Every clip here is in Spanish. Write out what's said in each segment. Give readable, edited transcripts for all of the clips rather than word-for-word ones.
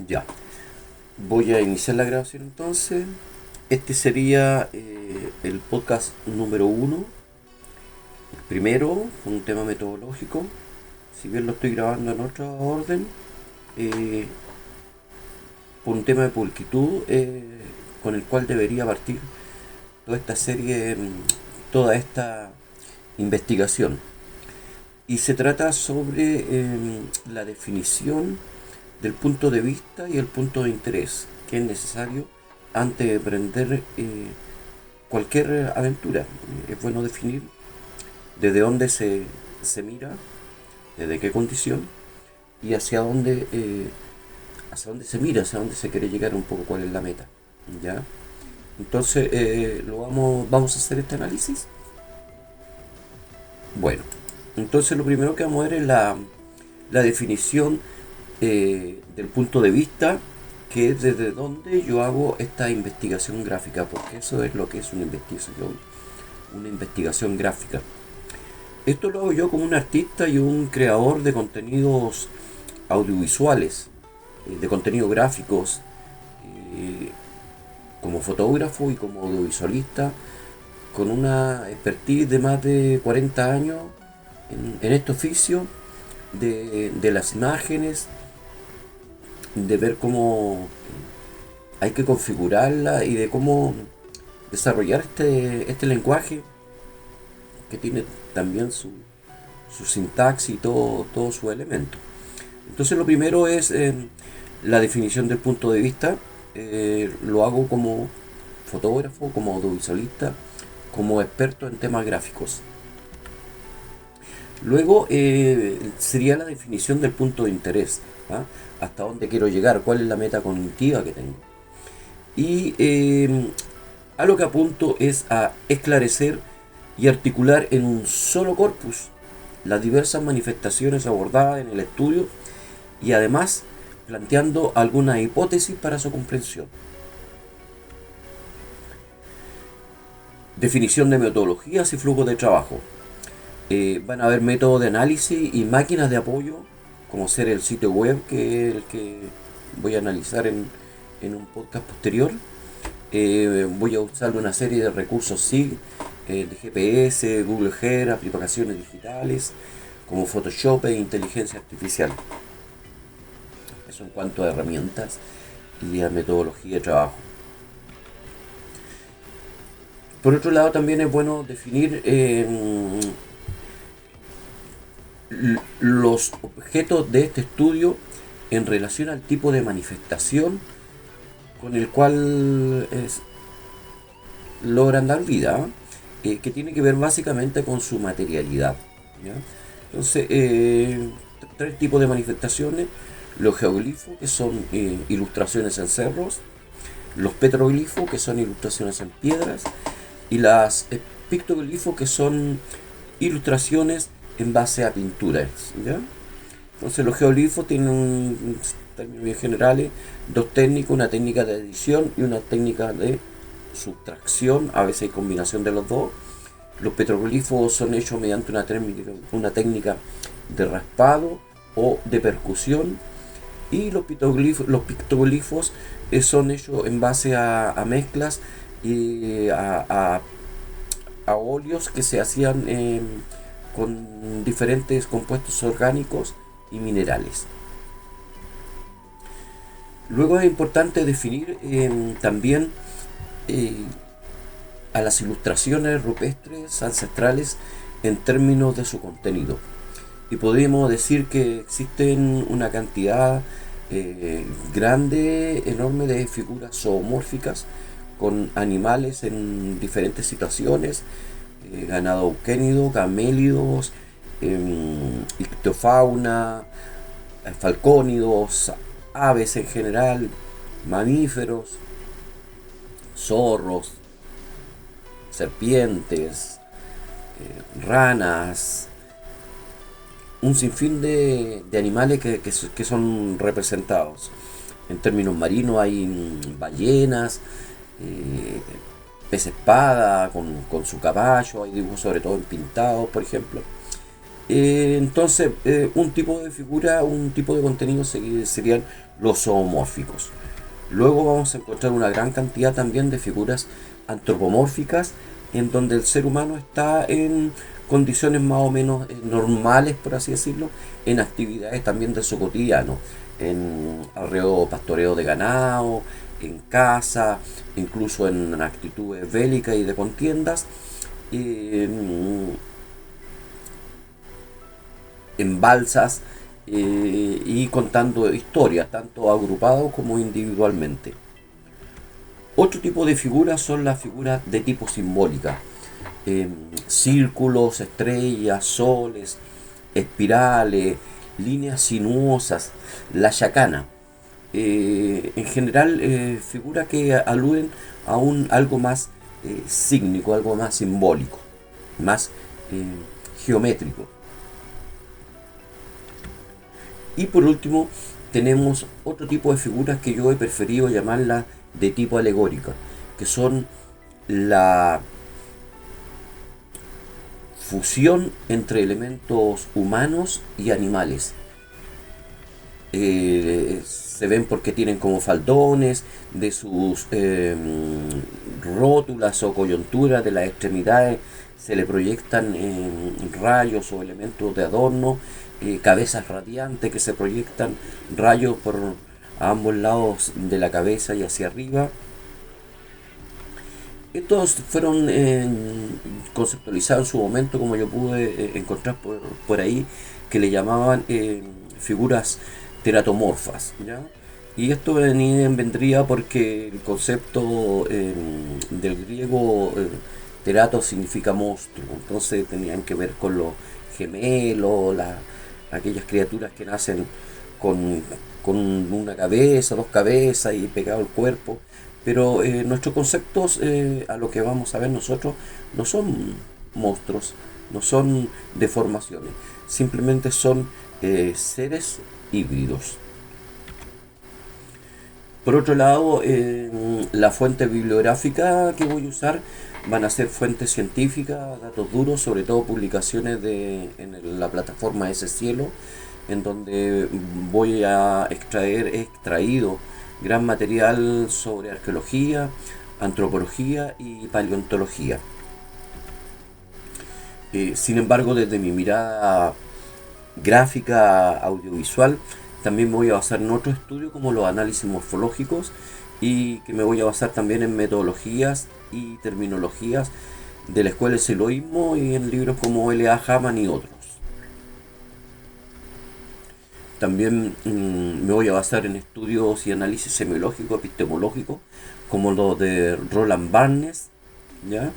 Ya, voy a iniciar la grabación entonces. Este sería el podcast número uno, el primero, un tema metodológico. Si bien lo estoy grabando en otra orden, eh, por un tema de pulcritud con el cual debería partir toda esta serie, toda esta investigación. Y se trata sobre la definición del punto de vista y el punto de interés que es necesario antes de emprender cualquier aventura. Es bueno definir desde dónde se mira, desde qué condición y hacia dónde se mira, hacia dónde se quiere llegar, un poco cuál es la meta. ¿Ya? Entonces, vamos a hacer este análisis. Bueno, entonces lo primero que vamos a ver es la definición del punto de vista, que es desde donde yo hago esta investigación gráfica, porque eso es lo que es una investigación gráfica. Esto lo hago yo como un artista y un creador de contenidos audiovisuales, de contenidos gráficos, eh, como fotógrafo y como audiovisualista, con una expertise de más de 40 años en este oficio de las imágenes, de ver cómo hay que configurarla y de cómo desarrollar este lenguaje que tiene también su sintaxis y todo su elemento. Entonces lo primero es la definición del punto de vista. Lo hago como fotógrafo, como audiovisualista, como experto en temas gráficos. Luego sería la definición del punto de interés. ¿Ah? Hasta dónde quiero llegar, cuál es la meta cognitiva que tengo. Y a lo que apunto es a esclarecer y articular en un solo corpus las diversas manifestaciones abordadas en el estudio y además planteando alguna hipótesis para su comprensión. Definición de metodologías y flujos de trabajo. Van a haber métodos de análisis y máquinas de apoyo, como ser el sitio web, que es el que voy a analizar en un podcast posterior. Voy a usar una serie de recursos SIG, de GPS, Google Earth, aplicaciones digitales, como Photoshop e inteligencia artificial. Eso en cuanto a herramientas y a metodología de trabajo. Por otro lado, también es bueno definir los objetos de este estudio en relación al tipo de manifestación con el cual logran dar vida, que tiene que ver básicamente con su materialidad. ¿Ya? Entonces, tres tipos de manifestaciones: los geoglifos, que son ilustraciones en cerros; los petroglifos, que son ilustraciones en piedras; y las pictoglifos, que son ilustraciones en base a pinturas. ¿Ya? Entonces los geoglifos tienen, en términos bien generales, dos técnicas: una técnica de edición y una técnica de subtracción. A veces hay combinación de los dos. Los petroglifos son hechos mediante una técnica de raspado o de percusión. Y los pictoglifos son hechos en base a mezclas y a óleos que se hacían con diferentes compuestos orgánicos y minerales. Luego es importante definir también eh, a las ilustraciones rupestres ancestrales en términos de su contenido. Y podríamos decir que existen una cantidad grande, enorme, de figuras zoomórficas con animales en diferentes situaciones: ganado euquénido, camélidos, ictiofauna, falcónidos, aves en general, mamíferos, zorros, serpientes, ranas, un sinfín de animales que son representados. En términos marinos hay ballenas, eh, pez espada con su caballo, hay dibujos sobre todo en pintados, por ejemplo. Entonces, un tipo de figura, un tipo de contenido serían los zoomórficos. Luego vamos a encontrar una gran cantidad también de figuras antropomórficas, en donde el ser humano está en condiciones más o menos normales, por así decirlo, en actividades también de su cotidiano, en arreo, pastoreo de ganado, en casa, incluso en actitudes bélicas y de contiendas, en balsas, y contando historias, tanto agrupados como individualmente. Otro tipo de figuras son las figuras de tipo simbólica. Círculos, estrellas, soles, espirales, líneas sinuosas, la yacana. En general, figuras que aluden a algo más sígnico, algo más simbólico, más eh, geométrico. Y por último, tenemos otro tipo de figuras que yo he preferido llamarlas de tipo alegórica, que son la fusión entre elementos humanos y animales. Se ven porque tienen como faldones de sus rótulas o coyunturas de las extremidades, se le proyectan rayos o elementos de adorno, cabezas radiantes que se proyectan rayos por ambos lados de la cabeza y hacia arriba. Estos fueron conceptualizados en su momento, como yo pude encontrar por ahí, que le llamaban figuras teratomorfas, ¿ya? Y esto vendría porque el concepto del griego terato significa monstruo, entonces tenían que ver con los gemelos, aquellas criaturas que nacen con, con una cabeza, dos cabezas y pegado el cuerpo. Pero nuestros conceptos, a lo que vamos a ver nosotros, no son monstruos, no son deformaciones, simplemente son seres híbridos. Por otro lado, la fuente bibliográfica que voy a usar van a ser fuentes científicas, datos duros, sobre todo publicaciones en la plataforma Ese Cielo, en donde voy a he extraído gran material sobre arqueología, antropología y paleontología. Sin embargo, desde mi mirada gráfica, audiovisual, también me voy a basar en otros estudios como los análisis morfológicos, y que me voy a basar también en metodologías y terminologías de la escuela del siloísmo y en libros como L.A. Hamann y otros. También me voy a basar en estudios y análisis semiológico, epistemológico, como los de Roland Barthes, ¿ya?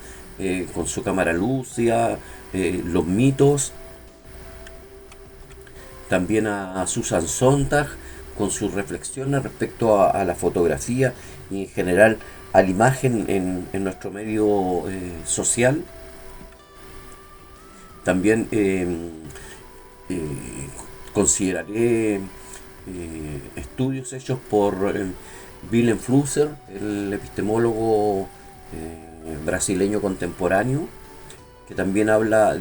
Con su cámara lúcida, los mitos. También a Susan Sontag, con sus reflexiones respecto a la fotografía y en general a la imagen en nuestro medio social. También eh, consideraré estudios hechos por Willem Flusser, el epistemólogo brasileño contemporáneo, que también habla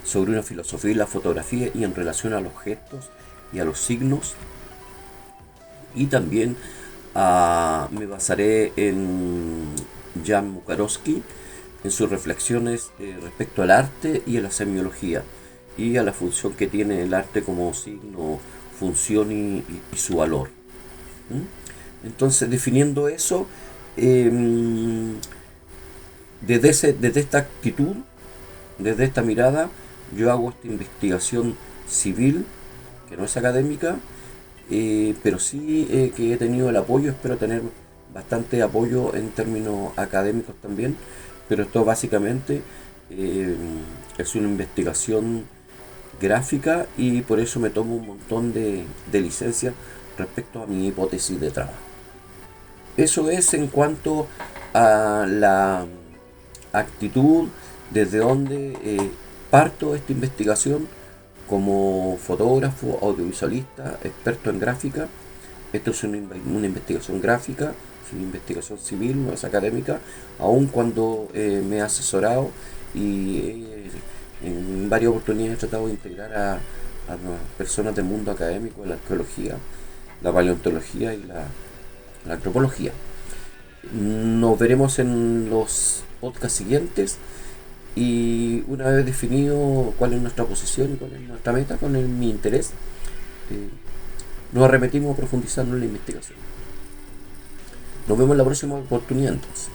sobre una filosofía de la fotografía y en relación a los gestos y a los signos. Y también me basaré en Jan Mukarowski, en sus reflexiones respecto al arte y a la semiología y a la función que tiene el arte como signo, función y su valor. ¿Mm? Entonces, definiendo eso, desde esta actitud, desde esta mirada, yo hago esta investigación civil, que no es académica, pero sí que he tenido el apoyo, espero tener bastante apoyo en términos académicos también, pero esto básicamente es una investigación gráfica y por eso me tomo un montón de licencias respecto a mi hipótesis de trabajo. Eso es en cuanto a la actitud desde donde parto esta investigación como fotógrafo, audiovisualista, experto en gráfica. Esto es una investigación gráfica, es una investigación civil, no es académica, aun cuando me he asesorado y he En varias oportunidades he tratado de integrar a personas del mundo académico, la arqueología, la paleontología y la antropología. Nos veremos en los podcasts siguientes y una vez definido cuál es nuestra posición y cuál es nuestra meta, con mi interés, nos arremetimos a profundizar en la investigación. Nos vemos en la próxima oportunidad entonces.